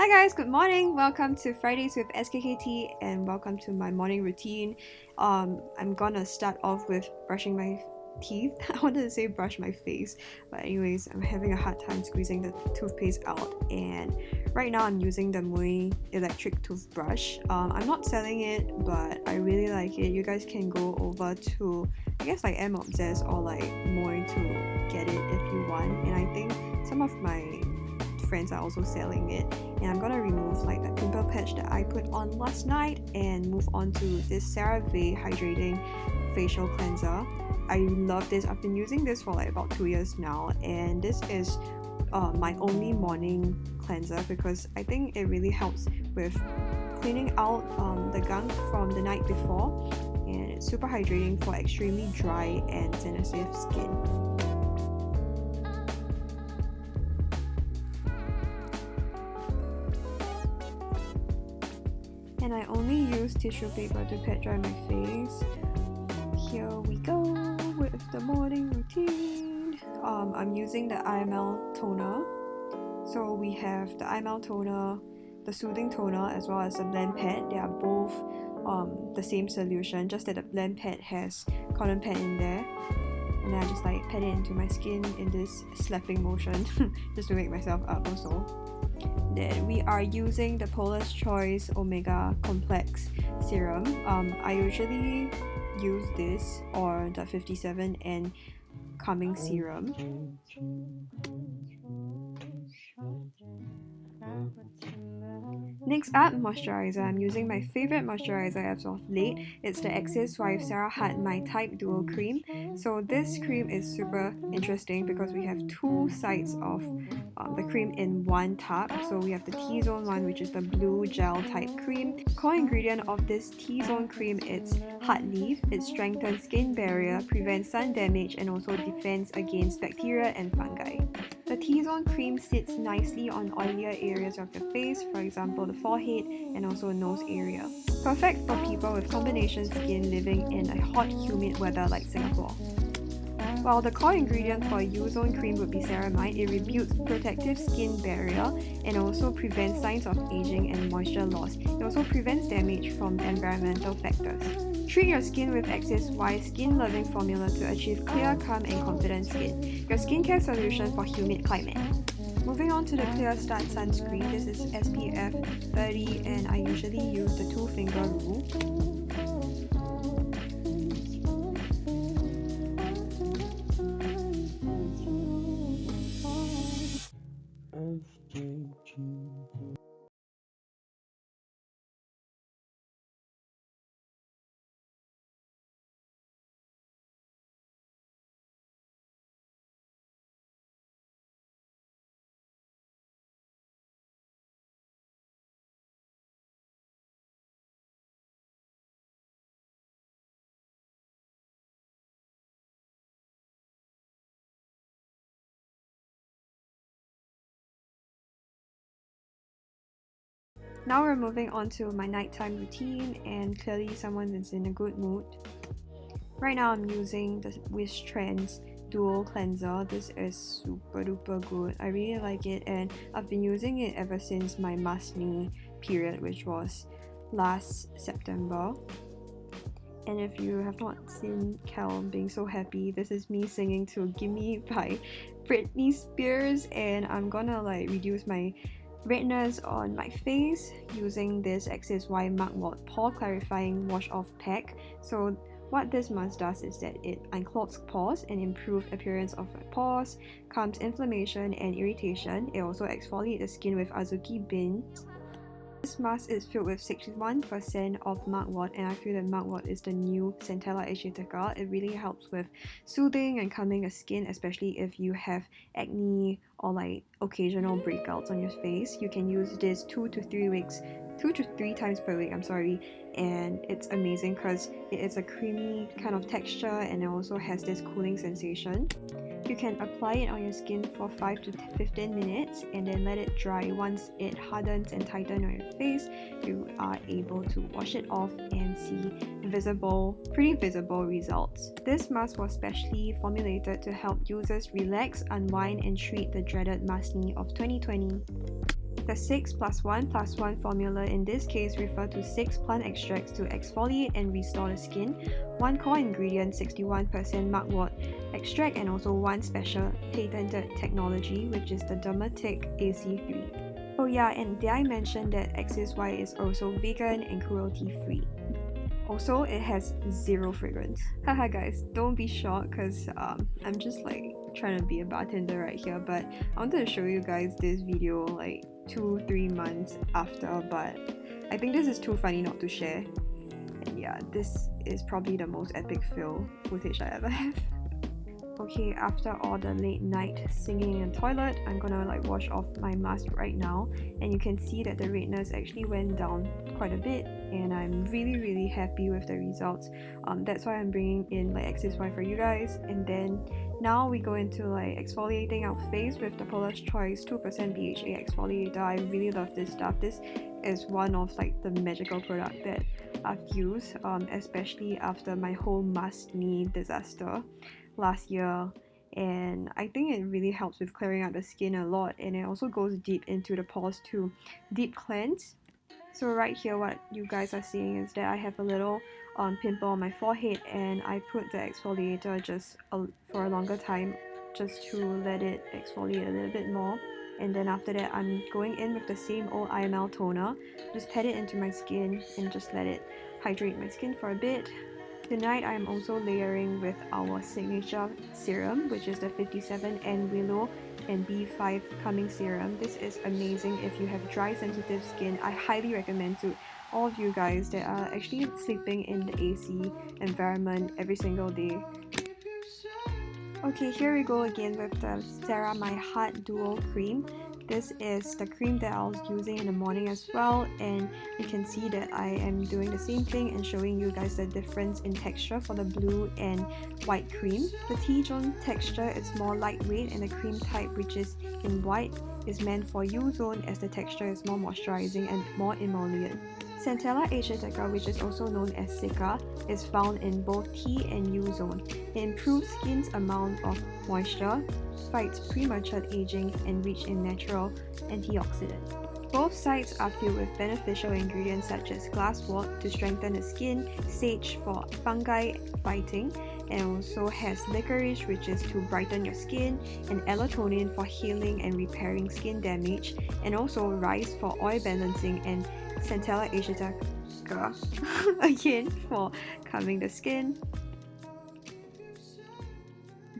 Hi guys, good morning. Welcome to Fridays with SKKT and welcome to my morning routine. I'm gonna start off with brushing my teeth. I wanted to say brush my face, but anyways, I'm having a hard time squeezing the toothpaste out, and right now I'm using the Mui electric toothbrush. I'm not selling it, but I really like it. You guys can go over to, I guess, like M Obsessed or like Mui to get it if you want, and I think some of my friends are also selling it. And I'm gonna remove like the pimple patch that I put on last night and move on to this CeraVe Hydrating facial cleanser. I love this. I've been using this for like about 2 years now, and this is my only morning cleanser because I think it really helps with cleaning out the gunk from the night before, and it's super hydrating for extremely dry and sensitive skin. And I only use tissue paper to pat dry my face. Here we go with the morning routine. I'm using the IML toner. So we have the IML toner, the soothing toner, as well as the blend pad. They are both the same solution, just that the blend pad has cotton pad in there. And then I just like pat it into my skin in this slapping motion just to wake myself up also. Then we are using the Paula's Choice Omega Complex Serum. I usually use this or the 57N Calming Serum. Next up, moisturizer. I'm using my favorite moisturizer as of late. It's the Access Wife Sarah Hut My Type Duo Cream. So this cream is super interesting because we have two sides of the cream in one tub. So we have the T-zone one, which is the blue gel type cream. Core ingredient of this T-zone cream is hot leaf. It strengthens skin barrier, prevents sun damage, and also defends against bacteria and fungi. The T-zone cream sits nicely on oilier areas of your face, for example the forehead and also nose area. Perfect for people with combination skin living in a hot, humid weather like Singapore. While the core ingredient for U-zone cream would be ceramide, it rebuilds protective skin barrier and also prevents signs of aging and moisture loss. It also prevents damage from environmental factors. Treat your skin with Access Y Skin Loving Formula to achieve clear, calm and confident skin. Your skincare solution for humid climate. Moving on to the Clear Start Sunscreen. This is SPF 30 and I usually use the 2-finger rule. Now we're moving on to my nighttime routine, and clearly someone is in a good mood. Right now I'm using the Wishtrend's Dual Cleanser. This is super duper good. I really like it, and I've been using it ever since my Masni period, which was last September. And if you have not seen Kel being so happy, this is me singing to Gimme by Britney Spears, and I'm gonna like reduce my redness on my face using this Access Y MUGWORT Pore Clarifying Wash Off Pack. So what this mask does is that it unclogs pores and improves appearance of my pores, calms inflammation and irritation. It also exfoliates the skin with Azuki beans. This mask is filled with 61% of MUGWORT, and I feel that MUGWORT is the new Centella Asiatica. It really helps with soothing and calming the skin, especially if you have acne or like occasional breakouts on your face. You can use this 2 to 3 times per week, and it's amazing because it is a creamy kind of texture and it also has this cooling sensation. You can apply it on your skin for 5 to 15 minutes and then let it dry. Once it hardens and tightens on your face, you are able to wash it off and see pretty visible results. This mask was specially formulated to help users relax, unwind and treat the dreaded masni of 2020. The 6+1+1 formula in this case refer to 6 plant extracts to exfoliate and restore the skin, 1 core ingredient 61% MUGWORT extract, and also 1 special patented technology which is the Dermalogica AC3. Oh yeah, and did I mention that XSY is also vegan and cruelty free? Also, it has 0 fragrance. Haha guys, don't be shocked because I'm just like trying to be a bartender right here, but I wanted to show you guys this video like 2-3 months after, but I think this is too funny not to share. And yeah, this is probably the most epic fail footage I ever have. Okay, after all the late night singing in the toilet, I'm gonna like wash off my mask right now, and you can see that the redness actually went down quite a bit, and I'm really happy with the results. That's why I'm bringing in like XSY for you guys. And then now we go into like exfoliating our face with the Paula's Choice 2% BHA exfoliator. I really love this stuff. This is one of like the magical product that I've used, especially after my whole mask knee disaster last year, and I think it really helps with clearing out the skin a lot, and it also goes deep into the pores to deep cleanse. So right here what you guys are seeing is that I have a little pimple on my forehead, and I put the exfoliator just for a longer time just to let it exfoliate a little bit more. And then after that I'm going in with the same old IML toner, just pat it into my skin and just let it hydrate my skin for a bit. Tonight I am also layering with our signature serum, which is the 57N WILLOW and B5 Coming Serum. This is amazing if you have dry sensitive skin. I highly recommend to all of you guys that are actually sleeping in the AC environment every single day. Okay, here we go again with the CERA My Heart Duo Cream. This is the cream that I was using in the morning as well, and you can see that I am doing the same thing and showing you guys the difference in texture for the blue and white cream. The T-zone texture is more lightweight, and the cream type, which is in white, is meant for U-zone as the texture is more moisturizing and more emollient. Centella Asiatica, which is also known as CERA, is found in both T and U zone. It improves skin's amount of moisture, fights premature aging, and rich in natural antioxidant. Both sides are filled with beneficial ingredients such as glasswort to strengthen the skin, sage for fungi fighting, and also has licorice, which is to brighten your skin, and melatonin for healing and repairing skin damage, and also rice for oil balancing, and Centella Asiatica again for calming the skin.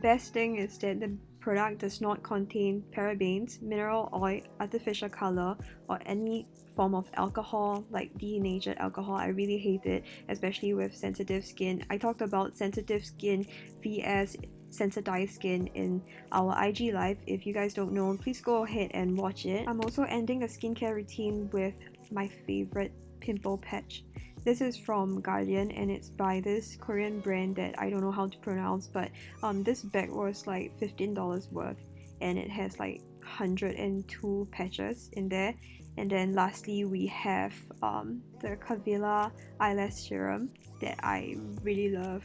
Best thing is that the product does not contain parabens, mineral oil, artificial color, or any form of alcohol like denatured alcohol. I really hate it, especially with sensitive skin. I talked about sensitive skin vs sensitized skin in our IG live. If you guys don't know, please go ahead and watch it. I'm also ending a skincare routine with my favorite Pimple Patch. This is from Guardian, and it's by this Korean brand that I don't know how to pronounce, but this bag was like $15 worth, and it has like 102 patches in there. And then lastly we have the Cavilla Eyelash Serum that I really love,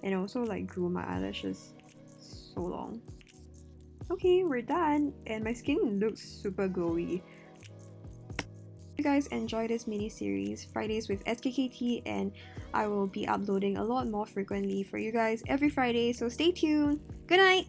and also like grew my eyelashes so long. Okay, we're done, and my skin looks super glowy. If you guys enjoy this mini series, Fridays with SKKT, and I will be uploading a lot more frequently for you guys every Friday, so stay tuned. Good night!